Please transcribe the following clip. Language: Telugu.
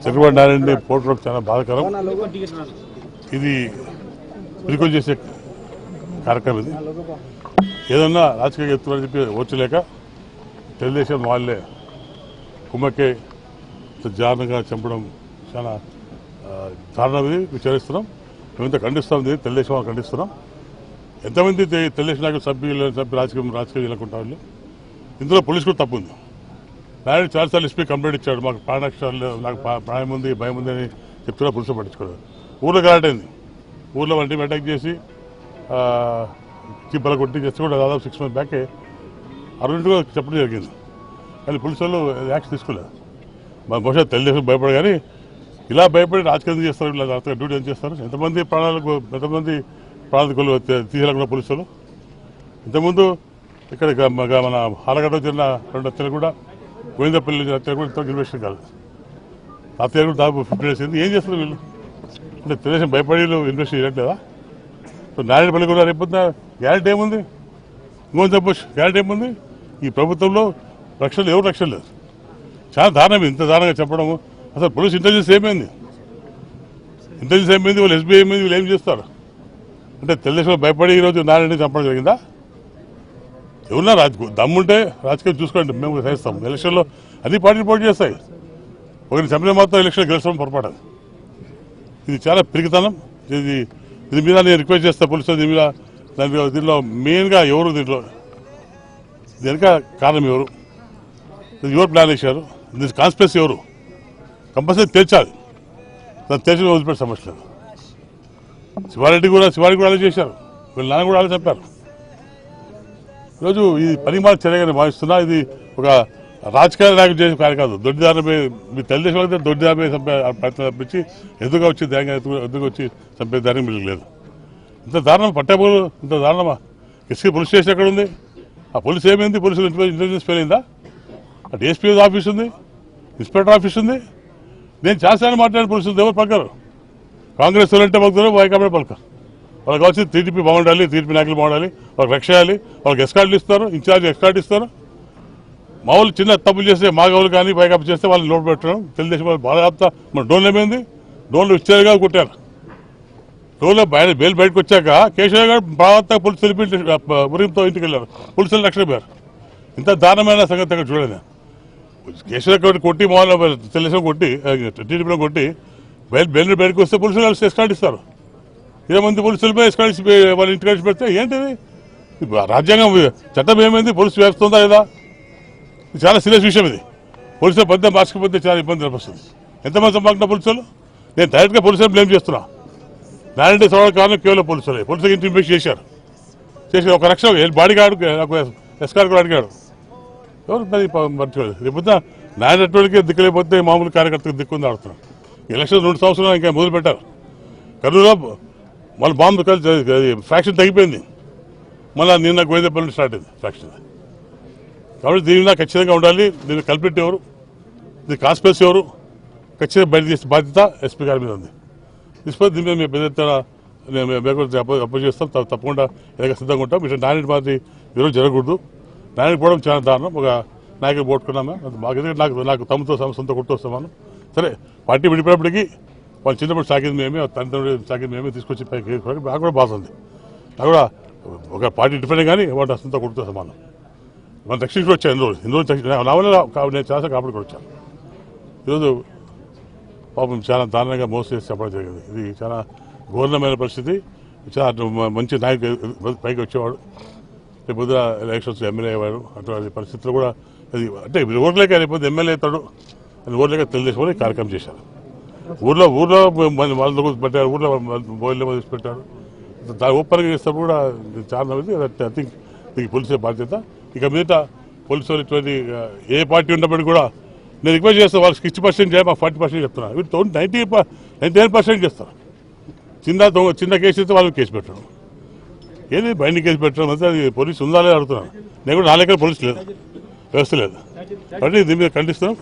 చెరుకువాడ నారాయణ పోవడం చాలా బాధాకరం. ఇది పిలుపులు చేసే కార్యక్రమం. ఇది ఏదన్నా రాజకీయ ఎత్తులని చెప్పి వచ్చలేక తెలుగుదేశం వాళ్ళే కుమ్మక్కే దారుణంగా చంపడం చాలా దారుణం. విచారిస్తున్నాం, మేమంతా ఖండిస్తాం. తెలుగుదేశం వాళ్ళు ఖండిస్తున్నాం. ఎంతమంది తెలుగుదేశం నాయకులు సభ్యులు రాజకీయం వెళ్ళకుంటా వాళ్ళు. ఇందులో పోలీసు కూడా తప్పు ఉంది. నాయుడు చాలాసార్లు ఎస్పీ కంప్లైంట్ ఇచ్చాడు, మాకు ప్రాణాక్షరాలు, నాకు భయం ఉంది అని చెప్తున్నా. పోలీసులు పట్టించుకోలేదు. ఊళ్ళో గలాటైంది. ఊళ్ళో వంటి అటాక్ చేసి బల కొట్టి చేస్తే కూడా దాదాపు 6 months బ్యాకే అరుణ్గా చెప్పడం జరిగింది. కానీ పోలీసు వాళ్ళు యాక్షన్ తీసుకోలేదు. మా బహుశా తెలుగుదేశం భయపడ, కానీ ఇలా భయపడి రాజకీయం చేస్తారు, ఇలా డ్యూటీ ఏం చేస్తారు. ఎంతమంది ప్రాణాలు తీసేయకుండా పోలీసులు. ఇంతకుముందు ఇక్కడ మన ఆలగడ్డ చెందిన 2 హత్యలు కూడా, గోవిందపల్లి హత్యలు కూడా ఇంతవరకు ఇన్వెస్టిగేషన్ కాదు. హత్యలు కూడా దాదాపు 15 days అయింది. ఏం చేస్తారు వీళ్ళు? అంటే తెలుగుదేశం భయపడి ఇన్వెస్టిగేషన్ చేయట్లేదా? సో నారాయణపల్లి కూడా రేపొద్దున గ్యారెంటీ ఏముంది? ఇంకొంచెం చెప్పొచ్చు, గ్యారెంటీ ఏముంది? ఈ ప్రభుత్వంలో ఎవరు రక్షణ లేదు. చాలా దారుణం. ఇంత దారుణంగా చెప్పడము. అసలు పోలీస్ ఇంటెలిజెన్స్ ఏమైంది? వాళ్ళు ఎస్బీఐ ఏమైంది? వీళ్ళు ఏం చేస్తారు? అంటే తెలుగుదేశంలో భయపడి ఈరోజు నారాయణ చంపడం జరిగిందా? ఎవరున్నా దమ్ముంటే రాజకీయం చూసుకోండి, మేము సహిస్తాం. ఎలక్షన్లో అన్ని పార్టీలు పోటీ చేస్తాయి. ఒకరిని చంపిన మాత్రం ఎలక్షన్ గెలుస్తాం పొరపాటు. ఇది చాలా పిరికితనం. దీని మీద నేను రిక్వెస్ట్ చేస్తాను పోలీసులు. దీనిలో మెయిన్గా ఎవరు, దీంట్లో వెనుక కారణం ఎవరు ప్లాన్ చేశారు, దీని కాన్స్పిరసీ ఎవరు? కంపల్సరీ తెచ్చాలి. దాన్ని తెచ్చి వదిలిపెట్టే సమస్య లేదు. శివారెడ్డి కూడా అలా చేశారు. వీళ్ళ నాన్న కూడా అలా చెప్పారు. ఈరోజు ఈ పనిమాల చర్యగా భావిస్తున్నా. ఇది ఒక రాజకీయ నాయకులు చేసే కార్యం కాదు. దొడ్డిదారులపై మీ తెలుగుదేశం అయితే దొడ్డిదారులపై చంపే ప్రయత్నం తప్పించి ఎదురుగా వచ్చి ఎదురుగా వచ్చి చంపే ధైర్యం మీకు లేదు. ఇంత దారుణం పట్టేపోలు, ఇంత దారుణమా? ఎస్సీ పోలీస్ స్టేషన్ ఎక్కడ ఉంది? ఆ పోలీస్ ఏమైంది? పోలీసులు ఇంటెలిజెన్స్ ఫెయిల్ అయిందా? అటు ఎస్పీ ఆఫీస్ ఉంది, ఇన్స్పెక్టర్ ఆఫీస్ ఉంది. నేను చాలాసార్లు మాట్లాడిన పోలీసులు ఎవరు పలకరు. కాంగ్రెస్ వాళ్ళంటే పలుకుతారు, వైకాపా పలకరు. వాళ్ళకి వచ్చి టీడీపీ బాగుండాలి, టీడీపీ నాయకులు బాగుండాలి, వాళ్ళకి రక్ష చేయాలి, వాళ్ళకి ఎస్కార్ట్లు ఇస్తారు, ఇన్ఛార్జ్ ఎస్కార్ట్ ఇస్తారు. మా వాళ్ళు చిన్న తప్పులు చేస్తే, మా గౌలు కానీ వైకాపా చేస్తే వాళ్ళని లోటు పెట్టడం. తెలుగుదేశం వాళ్ళు బాగా మన డోన్లు ఏమైంది? డోన్లు ఇచ్చేదిగా కొట్టారు. డోన్లో బెయిల్ బయటకు వచ్చాక కేశవ గారు బాగా పోలీసు తెలిపి ఉరితో ఇంటికి వెళ్ళారు. పోలీసులు రక్షణ పోయారు. ఇంత దారుణమైన సంగతి అక్కడ చూడలేదు. కేశవ కొట్టి మామూలు తెలుగుదేశం కొట్టి టీడీపీలో కొట్టి బెయిల్ బయటకు వస్తే పోలీసులు కలిసి ఎస్కార్ట్ ఇస్తారు. 20 మంది పోలీసులపై ఎస్కార్ట్ వాళ్ళ ఇంటికి కలిసి పెడితే ఏంటిది? రాజ్యాంగం చట్టం ఏమైంది? పోలీసు వేస్తుందా లేదా? ఇది చాలా సీరియస్ విషయం. ఇది పోలీసులు పద్ధతి మార్చుకపోతే చాలా ఇబ్బంది అనిపిస్తుంది. ఎంతమంది సంపాదించిన పోలీసులు? నేను డైరెక్ట్గా పోలీసులు బ్లేమ్ చేస్తున్నా. నారాయణ సవాళ్ళ కారణం కేవలం పోలీసులు ఇన్వెస్ట్ చేసి ఒక రక్షణ బాడీ గార్డు ఎస్కార్ట్ కూడా అడిగాడు. ఎవరు మర్చిపోలేదు. రేపొద్దున నాయనటువంటి దిక్కులేకపోతే మామూలు కార్యకర్తకు దిక్కుంది ఆడుతున్నాడు. ఎలక్షన్ 2 సంవత్సరాలు ఇంకా మొదలు పెట్టారు. కర్నూలులో మళ్ళీ బాంబు ఫ్యాక్షన్ తగ్గిపోయింది. మళ్ళీ నిన్న గోవిందపల్లి స్టార్ట్ అయింది ఫ్యాక్షన్. కాబట్టి దీని మీద ఖచ్చితంగా ఉండాలి. దీన్ని కల్పిట్ ఎవరు, దీని కాన్స్పిరసీ ఎవరు, ఖచ్చితంగా బయట చేసే బాధ్యత ఎస్పీ గారి మీద ఉంది. తీసుకొని దీని మీద మేము పెద్ద ఎత్తున అపోజ్ చేస్తాం. తప్పకుండా ఎలాగ సిద్ధంగా ఉంటాం. ఇట్లా నారాయణ పార్టీ ఈరోజు జరగకూడదు. నారాయణ పోవడం చాలా దారుణం. ఒక నాయకులు పోట్టుకున్నాము. నాకు తమతో సొంత కొట్టుకొస్తామని. సరే, పార్టీ విడిపోయినప్పటికీ వాళ్ళు చిన్నప్పుడు సాగింది మేమే, తండ్రి సాగింది మేమే తీసుకొచ్చి పైకి నాకు కూడా బాధ ఉంది. నాకు కూడా ఒక పార్టీ డిఫరెంట్ కానీ వాటి సొంత కొడుతో సమానం. మనం రక్షించుకు వచ్చాను. ఎన్ని రోజులు నా వల్ల నేను చాలా కాపాడుకు వచ్చాను. ఈరోజు పాపం చాలా దారుణంగా మోసం చేసి చెప్పడం జరిగింది. ఇది చాలా ఘోరమైన పరిస్థితి. చాలా మంచి నాయకుడు పైకి వచ్చేవాడు. రేపు పొద్దున ఎలక్షన్స్ ఎమ్మెల్యే అయ్యేవాడు. అటువంటి పరిస్థితులు కూడా అంటే ఓట్లేక రేపు ఎమ్మెల్యే అవుతాడు అని ఓట్లేక తెలుగుదేశం కార్యక్రమం చేశారు. ఊర్లో వాళ్ళ పెట్టారు, ఊర్లో బోయిల్లో తీసి పెట్టారు. దాని ఓపెన్గా చేసినప్పుడు కూడా చాలా మంది ఐ థింక్ దీనికి పోలీసుల బాధ్యత. ఇక మీద పోలీసు వాళ్ళు ఇటువంటి ఏ పార్టీ ఉన్నప్పటికీ కూడా నేను రిక్వెస్ట్ చేస్తాను. వాళ్ళకి 60% చేయాలి, మాకు 40% చెప్తున్నాను. వీళ్ళు 99% చేస్తారు. చిన్న కేసు అయితే వాళ్ళకి కేసు పెట్టడం, ఏది బయట కేసు పెట్టడం అంటే అది పోలీసు ఉందా లేదా అడుగుతున్నాను. నేను కూడా నా లెక్కన పోలీసు లేదు, వ్యవస్థ లేదు. కాబట్టి దీని మీద ఖండిస్తున్నాం.